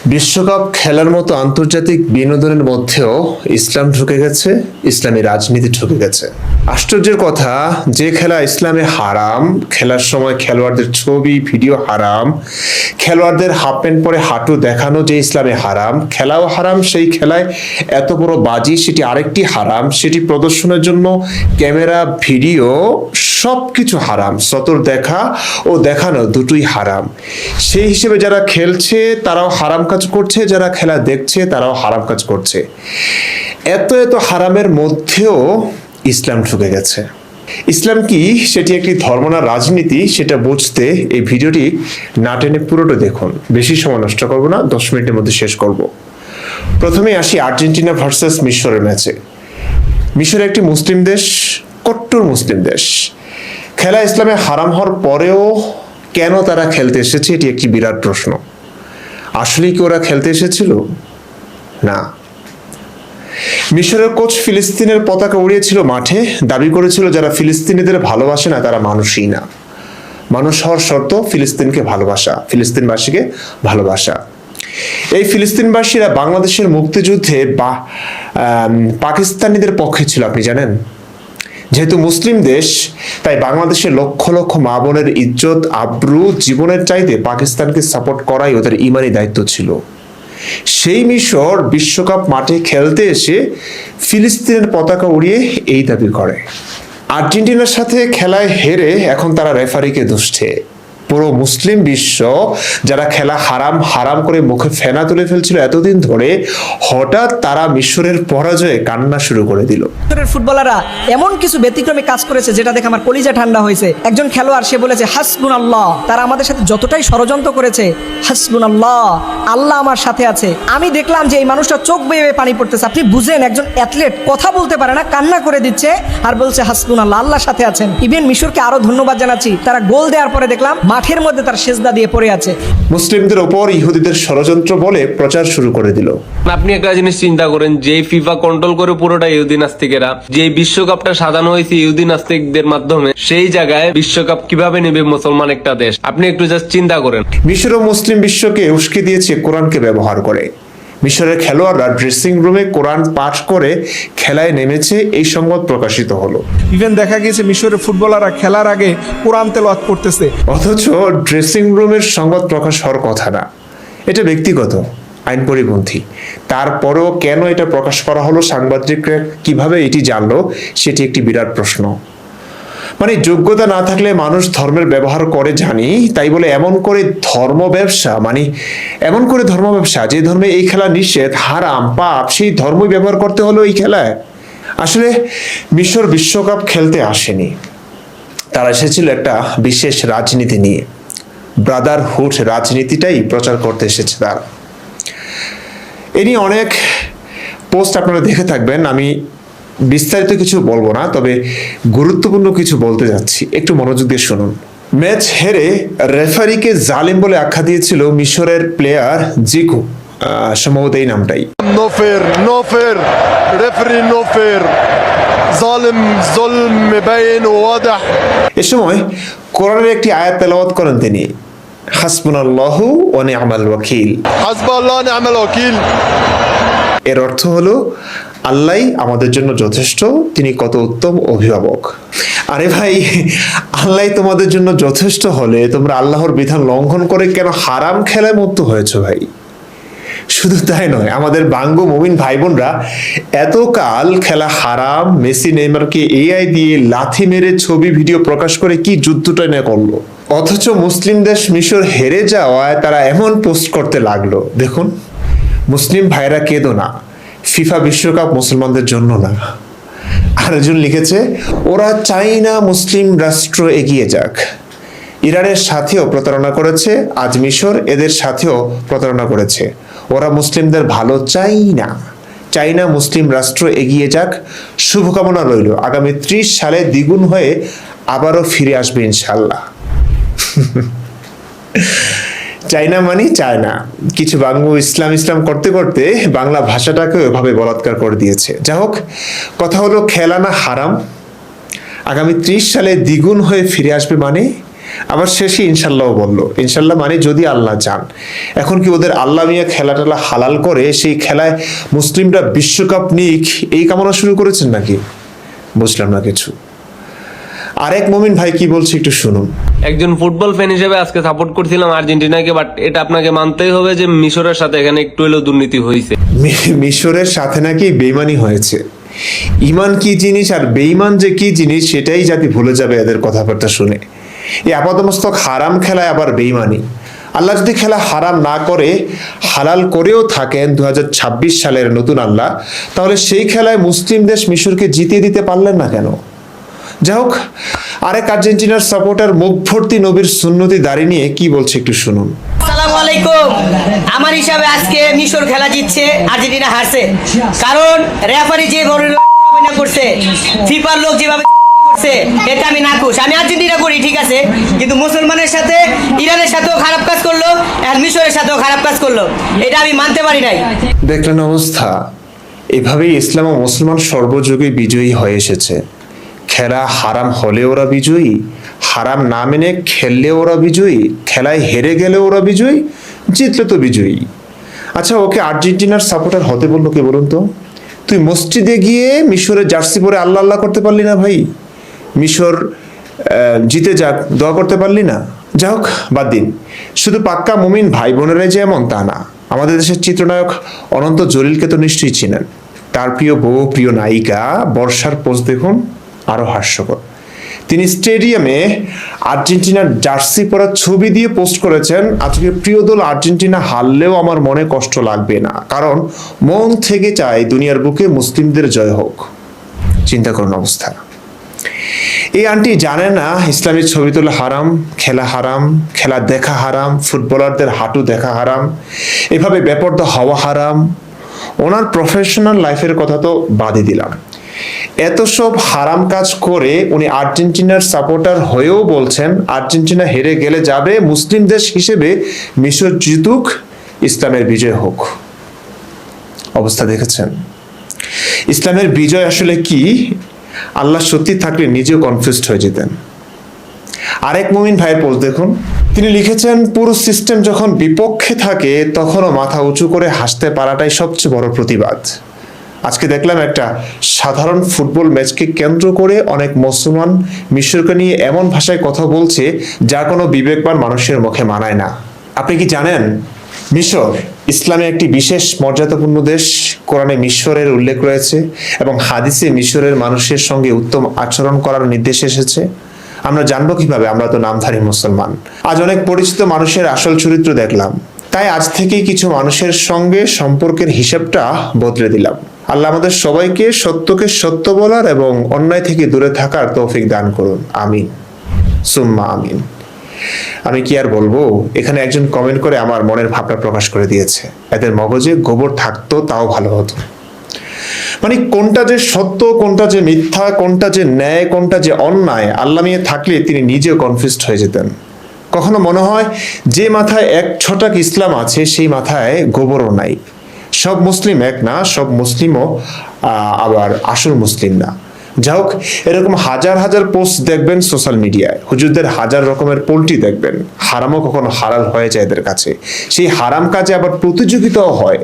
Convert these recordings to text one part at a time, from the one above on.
বিশ্বকাপ খেলার মতো আন্তর্জাতিক বিনোদনের মধ্যেও ইসলাম ঢুকে গেছে, ইসলামী রাজনীতি ঢুকে গেছে। আশ্চর্যের কথা, যে খেলা ইসলামে হারাম, খেলার সময় খেলোয়াড়দের ছবি ভিডিও হারাম, খেলোয়াড়দের হাফ প্যান্ট পরে হাঁটু দেখানো যে ইসলামে হারাম, খেলাও হারাম, সেই খেলায় এত বড় বাজি সেটি আরেকটি হারাম, সেটি প্রদর্শনের জন্য ক্যামেরা ভিডিও সবকিছু হারাম, সতর দেখা ও দেখানো দুটোই হারাম। সেই হিসেবে যারা খেলছে তারাও হারাম কাজ করছে, যারা খেলা দেখছে তারাও হারাম কাজ করছে। এত এত হারামের মধ্যেও ইসলাম ঢুকে গেছে। ইসলাম কি, সেটি একটি ধর্ম না রাজনীতি, সেটা বুঝতে এই ভিডিওটি না টেনে পুরোটা দেখুন। বেশি সময় নষ্ট করব না, 10 মিনিটের মধ্যে শেষ করব। প্রথমে আসি আর্জেন্টিনা ভার্সেস মিশরের ম্যাচে। মিশর একটি মুসলিম দেশ, কট্টর মুসলিম দেশ। খেলা ইসলামে হারাম হওয়ার পরেও কেন তারা খেলতে এসেছে, এটি একটি বিরাট প্রশ্ন। আসলে কি ওরা খেলতে এসেছিল? না। মিশরের কোচ ফিলিস্তিনের পতাকা উড়িয়েছিল মাঠে, দাবি করেছিল যারা ফিলিস্তিনিদের ভালোবাসে না তারা মানুষই না। মানুষ হওয়ার শর্ত ফিলিস্তিনকে ভালোবাসা, ফিলিস্তিনবাসীকে ভালোবাসা। এই ফিলিস্তিনবাসীরা বাংলাদেশের মুক্তিযুদ্ধে পাকিস্তানিদের পক্ষে ছিল, আপনি জানেন। যেহেতু মুসলিম দেশ, তাই বাংলাদেশের লক্ষ লক্ষ মা বোনের ইজ্জত আব্রু জীবনের চাইতে পাকিস্তানকে সাপোর্ট করাই ওদের ইমানি দায়িত্ব ছিল। সেই মিশর বিশ্বকাপ মাঠে খেলতে এসে ফিলিস্তিনের পতাকা উড়িয়ে এই দাবি করে। আর্জেন্টিনার সাথে খেলায় হেরে এখন তারা রেফারিকে দুষছে। পুরো মুসলিম বিশ্ব যারা খেলা হারাম হারাম করে মুখে ফেনা তুলে ফেলছিল এতদিন ধরে, হঠাৎ তারা মিশরের পরাজয়ে কান্না শুরু করে দিল। মিশরের ফুটবলাররা এমন কিছু ব্যতিক্রমী কাজ করেছে যেটা দেখে আমার কলিজা ঠান্ডা হয়েছে। একজন খেলোয়াড় সে বলেছে হাসবুনাল্লাহ, তারা আমাদের সাথে যতটাই ষড়যন্ত্র করেছে, হাসবুনাল্লাহ, আল্লাহ আমার সাথে আছে। আমি দেখলাম যে এই মানুষটা চোখ বেয়ে বেয়ে পানি পড়তেছে। আপনি বুঝেন, একজন অ্যাথলেট কথা বলতে পারে না, কান্না করে দিচ্ছে আর বলছে হাসবুনাল্লাহ, আল্লাহ সাথে আছেন। ইভেন মিশরকে আরো ধন্যবাদ জানাচ্ছি, তারা গোল দেওয়ার পরে দেখলাম মাঠের মধ্যে তার সেজদা দিয়ে পড়ে আছে। মুসলিমদের ওপর ইহুদিদের ষড়যন্ত্র বলে প্রচার শুরু করে দিল। আপনি একটা জিনিস চিন্তা করেন, যে ফিফা কন্ট্রোল করে পুরোটা ইহুদি নাস্তিকেরা, যে বিশ্বকাপটা সাজানো হয়েছে ইহুদি নাস্তিকদের মাধ্যমে, সেই জায়গায় বিশ্বকাপ কিভাবে নেবে মুসলমান একটা দেশ? আপনি একটু জাস্ট চিন্তা করেন। মিশর ও মুসলিম বিশ্বকে উস্কে দিয়েছে কোরআনকে ব্যবহার করে। মিশরের খেলোয়াড়রা ড্রেসিং রুমে কোরআন পাঠ করে খেলায় নেমেছে, এই সংবাদ প্রকাশিত হলো। ইভেন দেখা গেছে মিশরের ফুটবলাররা খেলার আগে কোরআন তেলাওয়াত করতেছে। অথচ ড্রেসিং রুমের সংবাদ প্রকাশ হওয়ার কথা না, এটা ব্যক্তিগত, আইন পরিপন্থী। তারপরেও কেন এটা প্রকাশ করা হলো, সাংবাদিকরা কিভাবে এটি জানলো, সেটি একটি বিরাট প্রশ্ন। মানে যোগ্যতা না থাকলে মানুষ ধর্মের ব্যবহার করে জানি, তাই বলে এমন করে ধর্ম ব্যবসা, মানে এমন করে ধর্ম ব্যবসা, যে ধর্মে এই খেলা নিষেধ, হারাম, পাপ, সেই ধর্মই ব্যবহার করতে হলো এই খেলায়। আসলে মিশর বিশ্বকাপ খেলতে আসেনি, তারা এসেছিল একটা বিশেষ রাজনীতি নিয়ে। ব্রাদারহুড রাজনীতিটাই প্রচার করতে এসেছে তারা। এ নিয়ে অনেক পোস্ট আপনারা দেখে থাকবেন, আমি বিস্তারিত কিছু বলবো না, তবে গুরুত্বপূর্ণ কিছু বলতে যাচ্ছি, একটু মনোযোগ দিয়ে শুনুন। ম্যাচ হেরে রেফারিকে জালিম বলে আখ্যা দিয়েছিল মিশরের প্লেয়ার জিকু, সম্ভবত এই নামটাই। No fair, no fair, referee no fair, ظالم ظلم مبين وواضح। এ সময় কোরআনের একটি আয়াত তেলাওয়াত করেন তিনি, হাসবুনাল্লাহু ওয়া নি'মাল ওয়াকিল। হাসবুনাল্লাহ ওয়া নি'মাল ওয়াকিল। এর অর্থ হলো আল্লাহই আমাদের জন্য যথেষ্ট, তিনি কত উত্তম অভিভাবক। আরে ভাই, আল্লাহ তোমাদের জন্য যথেষ্ট হলে তোমরা আল্লাহর বিধান লঙ্ঘন করে কেন হারাম খেলায় মুক্ত হয়েছে ভাই? শুধু তাই নয়, আমাদের বাঙ্গু মুমিন ভাই বোনরা এতকাল খেলা হারাম, মেসি নেইমারকে এআই দিয়ে লাথি মেরে ছবি ভিডিও প্রকাশ করে কি যুদ্ধটা না করলো, অথচ মুসলিম দেশ মিশর হেরে যাওয়ায় তারা এমন পোস্ট করতে লাগলো। দেখুন, মুসলিম ভাইরা কেঁদো না, ফিফা বিশ্বকাপ মুসলমানদের জন্য না। আরেকজন লিখেছে, ওরা চাই না মুসলিম রাষ্ট্র এগিয়ে যাক। ইরানের সাথেও প্রতারণা করেছে, আজ মিশর এদের সাথেও প্রতারণা করেছে। ওরা মুসলিমদের ভালো চাই না মুসলিম রাষ্ট্র এগিয়ে যাক। শুভকামনা রইল, আগামী 30 সালে দ্বিগুণ হয়ে আবারও ফিরে আসবে ইনশাল্লাহ। চায়না মানে চায়না। কিছু বাংলা ইসলাম করতে করতে বাংলা ভাষাটাকে ওইভাবে বলাৎকার করে দিয়েছে। যা হোক, কথা হলো খেলা না হারাম, আগামী 30 সালে দ্বিগুণ হয়ে ফিরে আসবে, মানে আবার শেষে ইনশাল্লাহ বললো, ইনশাল্লাহ মানে যদি আল্লাহ চান। এখন কি ওদের আল্লাহ মিয়া খেলা টেলা হালাল করে সেই খেলায় মুসলিমরা বিশ্বকাপ নিক এই কামনা শুরু করেছেন নাকি? বুঝলাম না কিছু। আরেক মুমিন ভাই কি বলছে একটু শুনুন। একজন ফুটবল ফ্যান হিসেবে আজকে সাপোর্ট করছিলাম আর্জেন্টিনাকে, বাট এটা আপনাকে মানতেই হবে যে মিশরের সাথে এখানে একটু হলেও দুর্নীতি হয়েছে। মিশরের সাথে নাকি বেইমানি হয়েছে। ইমান কি জিনিস আর বেইমান যে কি জিনিস সেটাই জাতি ভুলে যাবে এদের কথাবার্তা শুনে। এই আপাতমস্তক হারাম খেলায় আবার বেইমানি। আল্লাহ যদি খেলা হারাম না করে হালাল করেও থাকেন 2026 সালের নতুন আল্লাহ, তাহলে সেই খেলায় মুসলিম দেশ মিশরকে জিতিয়ে দিতে পারলেন না কেন? যাই হোক, আরেক আর্জেন্টিনার সাপোর্টার মুখ ভর্তি নবীর সুন্নতি দাড়ি নিয়ে কি বলছে একটু শুনুন। আসসালামু আলাইকুম। আমার হিসাবে আজকে মিশর খেলা জিতছে, আর্জেন্টিনা হারছে। কারণ রেফারি যে অভিনয় করছে, ফিফার লোক যেভাবে করছে, এটা আমি নাখুশ। আমি আর্জেন্টিনা করি ঠিক আছে, কিন্তু মুসলমানের সাথে ইরানের সাথেও খারাপ কাজ করলো, আর মিশরের সাথেও খারাপ কাজ করলো, এটা আমি মানতে পারি নাই। দেখলেন অবস্থা? এভাবেই ইসলাম ও মুসলমান সর্বযুগে বিজয়ী হয়ে এসেছে। খেলা হারাম হলে ওরা বিজয়ী, হারাম না মেনে খেললে ওরা বিজয়ী, খেলায় হেরে গেলে ওরা বিজয়ী, জিতলে তো বিজয়ী। আচ্ছা, ওকে আর্জেন্টিনার সাপোর্টার হতে বললো কে বলুন তো? তুই মসজিদে গিয়ে মিশরের জার্সি পরে আল্লাহ আল্লাহ করতে পারলি না ভাই? মিশর জিতে যাক দোয়া করতে পারলি না? যাই হোক, বাদ দিন। শুধু পাক্কা মুমিন ভাই বোনেরাই যে এমন তা না। আমাদের দেশের চিত্রনায়ক অনন্ত জলিলকে তো নিশ্চয়ই চিনেন। তার প্রিয় বউ, প্রিয় নায়িকা বর্ষার পোস্ট দেখুন, আরো হাস্যকর। তিনি স্টেডিয়ামে আর্জেন্টিনার জার্সি পরা ছবি দিয়ে পোস্ট করেছেন, আজকে প্রিয় দল আর্জেন্টিনা হারলেও আমার মনে কষ্ট লাগবে না, কারণ মন থেকে চাই দুনিয়ার বুকে মুসলিমদের জয় হোক। চিন্তা করুন অবস্থা। এই আন্টি জানে না ইসলামী ছবি তোলা হারাম, খেলা হারাম, খেলা দেখা হারাম, ফুটবলারদের হাঁটু দেখা হারাম, এভাবে বেপরদা হওয়া হারাম। ওনার প্রফেশনাল লাইফের কথা তো বাদই দিলাম। এত সব হারাম কাজ করে উনি আর্জেন্টিনার সাপোর্টার হয়েও বলছেন আর্জেন্টিনা হেরে গেলে যাবে, মুসলিম দেশ হিসেবে মিশর জিতুক, ইসলামের বিজয় হোক। অবস্থা দেখেছেন? ইসলামের বিজয় আসলে কি? আল্লাহ সত্যি থাকলে নিজেও কনফিউজড হয়ে যেতেন। আরেক মুমিন ভাইয়ের পোস্ট দেখুন। তিনি লিখেছেন, পুরো সিস্টেম যখন বিপক্ষে থাকে তখনও মাথা উঁচু করে হাসতে পারাটাই সবচেয়ে বড় প্রতিবাদ। আজকে দেখলাম একটা সাধারণ ফুটবল ম্যাচকে কেন্দ্র করে অনেক মুসলমান মিশরকে নিয়ে এমন ভাষায় কথা বলছে যা কোনো বিবেকবান মানুষের মুখে মানায় না। আপনি কি জানেন মিশর ইসলামে একটি বিশেষ মর্যাদাপূর্ণ দেশ? কোরআনে মিশরের উল্লেখ রয়েছে এবং হাদিসে মিশরের মানুষের সঙ্গে উত্তম আচরণ করার নির্দেশ এসেছে। আমরা জানবো কিভাবে? আমরা তো নামধারী মুসলমান। আজ অনেক পরিচিত মানুষের আসল চরিত্র দেখলাম, তাই আজ থেকেই কিছু মানুষের সঙ্গে সম্পর্কের হিসাবটা বদলে দিলাম। আল্লাহ আমাদের সবাইকে সত্যকে সত্য বলার এবং অন্যায় থেকে দূরে থাকার তৌফিক দান করুন। আমিন সুম্মা আমিন। আমি কি আর বলবো? এখানে একজন কমেন্ট করে আমার মনের ভাবনা প্রকাশ করে দিয়েছে, এদের মগজে গোবর থাকতো তাও ভালো হতো। মানে কোনটা যে সত্য, কোনটা যে মিথ্যা, কোনটা যে ন্যায়, কোনটা যে অন্যায়, আল্লাহ মিয়া থাকলে তিনি নিজেও কনফিউজড হয়ে যেতেন। কখনো মনে হয় যে মাথায় এক ছটাক ইসলাম আছে সেই মাথায় গোবরও নাই। সব মুসলিম এক না, সব মুসলিমও আবার আসল মুসলিম না। যাই হোক, এরকম হাজার হাজার পোস্ট দেখবেন সোশ্যাল মিডিয়ায়, হুজুরদের হাজার রকমের পোল্টি দেখবেন। হারামও কখনো হালাল হয়ে যায় এদের কাছে। সেই হারাম কাজে আবার প্রতিযোগিতাও হয়।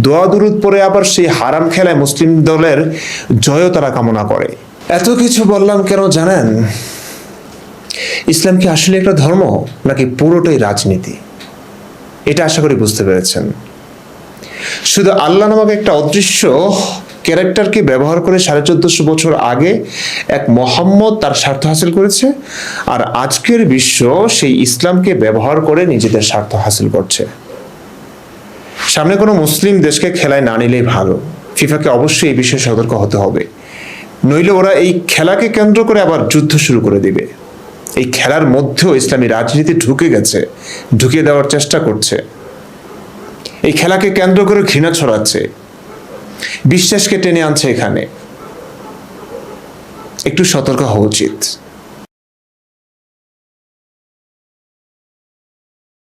দোয়া দুরুদ পরে আবার সেই হারাম খেলায় মুসলিম দলের জয়ও তারা কামনা করে। এত কিছু বললাম কেন জানেন? ইসলাম কি আসলে একটা ধর্ম নাকি পুরোটাই রাজনীতি? এটা আশা করি বুঝতে পেরেছেন। শুধু আল্লাহ নামক একটা অদৃশ্য ক্যারেক্টারকে ব্যবহার করে 1450 বছর আগে এক মোহাম্মদ তার স্বার্থ হাসিল করেছে, আর আজকের বিশ্ব সেই ইসলামকে ব্যবহার করে নিজেদের স্বার্থ হাসিল করছে। সামনে কোনো মুসলিম দেশকে খেলায় না নিলেই ভালো। ফিফাকে অবশ্যই এই বিষয়ে সতর্ক হতে হবে, নইলে ওরা এই খেলাকে কেন্দ্র করে আবার যুদ্ধ শুরু করে দিবে। এই খেলার মধ্যেও ইসলামী রাজনীতি ঢুকে গেছে, ঢুকিয়ে দেওয়ার চেষ্টা করছে। এই খেলাকে কেন্দ্র করে ঘৃণা ছড়াচ্ছে, বিশ্বাসকে টেনে আনছে এখানে। একটু সতর্ক হওয়া উচিত।